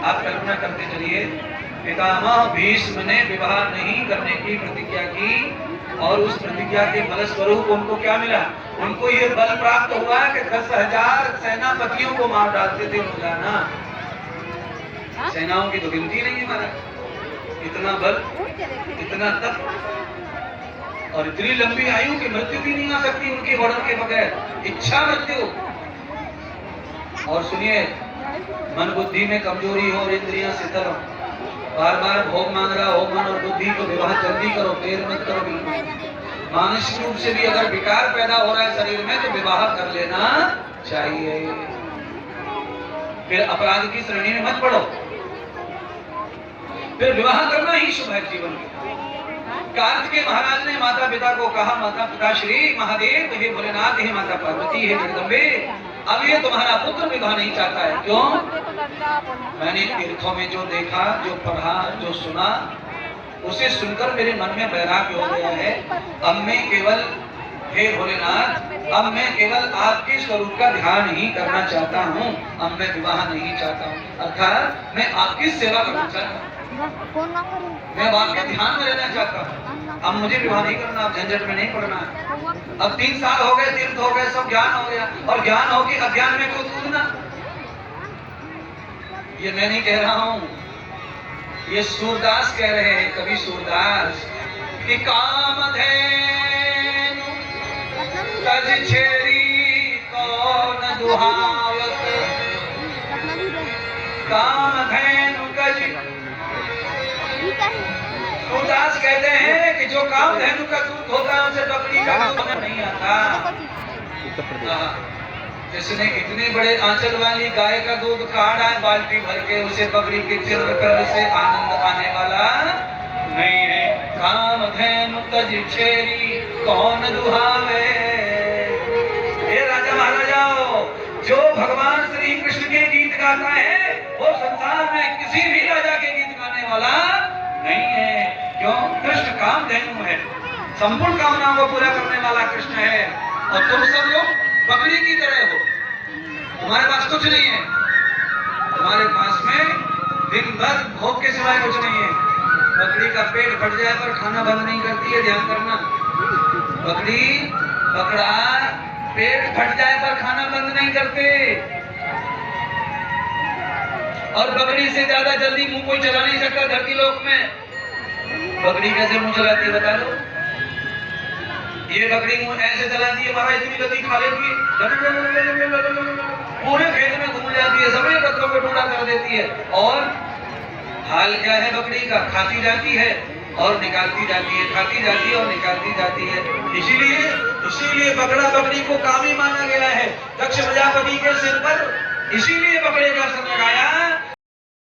आप कल्पना करते चलिए, पितामह भीष्म ने विवाह नहीं करने की प्रतिज्ञा की और उस प्रतिज्ञा के फलस्वरूप उनको क्या मिला? उनको ये बल प्राप्त हुआ कि 10,000 सेनापतियों को मार डालते थे रोजाना। सेनाओं की तो गिनती नहीं है महाराज, इतना बल, इतना तप और इतनी लंबी आयु की मृत्यु भी नहीं आ सकती उनकी वर्णन के बगैर, इच्छा मृत्यु। और सुनिए, मन बुद्धि में कमजोरी हो और इंद्रियां शिथिल हो, बार बार भोग मांग रहा हो मन और बुद्धि को, विवाह जल्दी करो, देर मत करो बिल्कुल। मानसिक रूप से भी अगर विकार पैदा हो रहा है शरीर में तो विवाह कर लेना चाहिए। फिर अपराध की श्रेणी में मत पड़ो, फिर विवाह करना ही शुभ है जीवन में। कार्तिकेय महाराज ने माता पिता को कहा, माता पिता श्री महादेव, हे भोलेनाथ, हे माता पार्वती, हे जगदम्बे, अब ये तुम्हारा पुत्र विवाह नहीं चाहता है। क्यों? मैंने तीर्थों में जो देखा, जो पढ़ा, जो सुना, उसे सुनकर मेरे मन में वैराग्य हो गया है। अब मैं केवल, हे भोलेनाथ, अब मैं केवल आपके स्वरूप का ध्यान ही करना चाहता हूँ, अब मैं विवाह नहीं चाहता हूँ। अर्थात मैं आपकी सेवा करना चाहता हूँ, मैं आपके ध्यान में रहना चाहता हूँ। अब मुझे विवाह नहीं करना, अब झंझट में नहीं पड़ना है। अब 3 साल हो गए, तीर्थ हो गए, सब ज्ञान हो गया, और ज्ञान हो के अज्ञान में क्यों कूदना? ये मैं नहीं कह रहा हूँ, ये सूरदास कह रहे हैं, कवि सूरदास, कि कामधेनु तज छेरी कौन दुहावत, कामधेनु तज। सूरदास कहते हैं कि जो कामधेनु का दूध होता है उसे बकरी का दूध नहीं आता। जिसने इतने बड़े आंचल वाली गाय का दूध काढ़ा है बाल्टी भर के, उसे बकरी के चिर कर से आनंद आने वाला नहीं है। कामधेनु तज छेरी कौन दुहावे। ये राजा महाराजाओं, जो भगवान श्री कृष्ण के गीत गाता है वो संसार में किसी भी राजा के गीत गाने वाला नहीं है। क्यों? कृष्ण कामधेनु है, संपूर्ण कामनाओं को पूरा करने वाला कृष्ण है, और तुम सब लोग बकरी की तरह हो। तुम्हारे पास कुछ नहीं है, तुम्हारे पास में दिन भर भोग के सिवाय कुछ नहीं है। बकरी का पेट फट जाए पर खाना बंद नहीं करती है, ध्यान करना। बकरी, बकरा पेट फट जाए पर खाना बंद नहीं करते, और बकरी से ज्यादा जल्दी मुंह कोई चला नहीं सकता धरती लोक में। बकरी कैसे मुंह चलाती है बता दो? ये बकरी मुंह ऐसे चलाती है महाराज, इतनी गति खा लेती है, पूरे खेत में घूम जाती है, सभी पत्तों को टुकड़ा कर देती है। और हाल क्या है बकरी का? खाती जाती है और निकालती जाती है, खाती जाती है और निकालती जाती है। इसीलिए बकरा बकरी को कामी माना गया है। दक्ष प्रजापति के सिर पर इसीलिए बकरे का समय आया